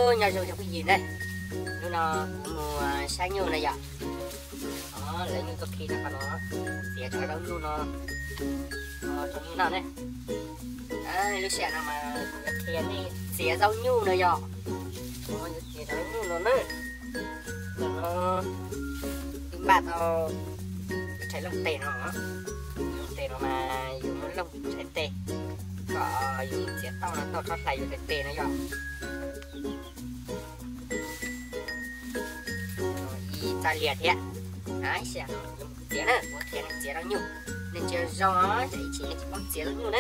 vô nhà rồi cái gì đây nó mùa sáng nhiều này vậy đó lấy như cái khi nó xỉa cho nó luôn nó cho như nào đây đấy lúc xẻ nào mà tiền đi xỉa rau nhu này vậy xỉa rau nhu nó nữa nó những bạn nó chạy lông tè nó mà dùng nó lông chạy tè có dùng xỉa to nó to thoát lại dùng chạy tè nó vậy ta liệt thế đấy xẻ dùng xỉa nữa có tiền xỉa rau nhu nên chơi gió chạy chỉ có xỉa rau nhu nữa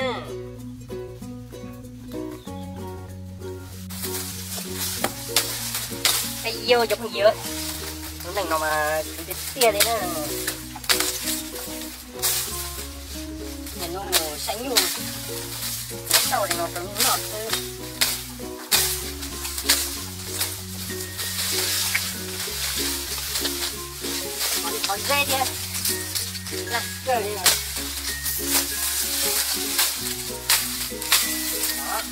cái vô cho con dừa nó đừng nào mà cái tia đấy nữa nhìn nó màu sáng luôn sau này nó trứng ngọt thôi còn dê đi là cười đi rồi đó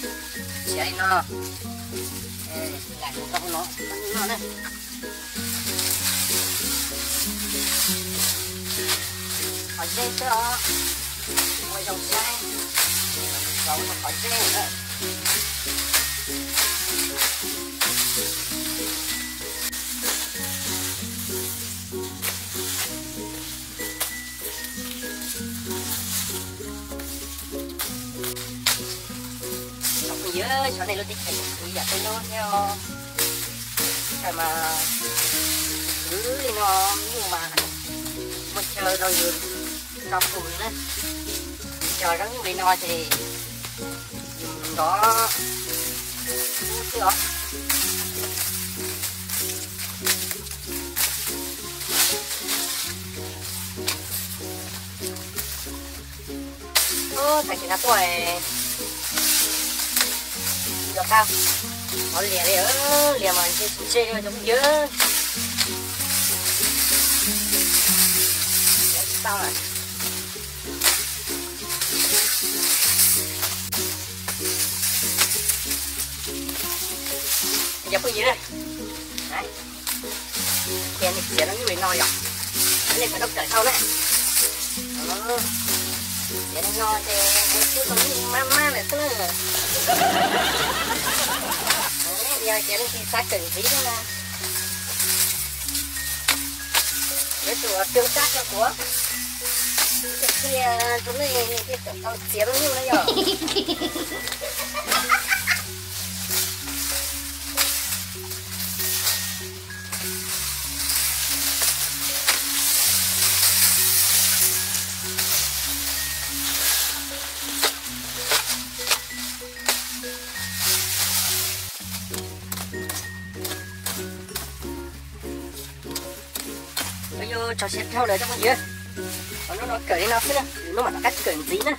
chạy nó lại một con nó này khỏi dê cho ngoài dòng xay dòng nó khỏi dê nữa chỗ này nó đi chạy giờ tôi nó theo cái mà cứ đi nó nhưng mà một chờ rồi nó phun nữa chờ nó đi nó thì đó cái đó tại vì nó tuổi được không? Nó lìa đi lìa mà chê cho cũng nhớ. Sao này? Giờ có gì đây? Đấy. Kèn thì chỉ nó như vậy nồi rồi. Cái này phải đốc trời sau đấy. Đó. Để nó ngon thì cứ có má này tức là giờ chỉ nó khi sát cần tí đó là để tụi tương tác cho của cái kia chúng này cái tao xé nó như thế nào cho xếp theo đấy cho con gì còn nó cởi đi nó nữa nó mà nó cắt cởi tí nữa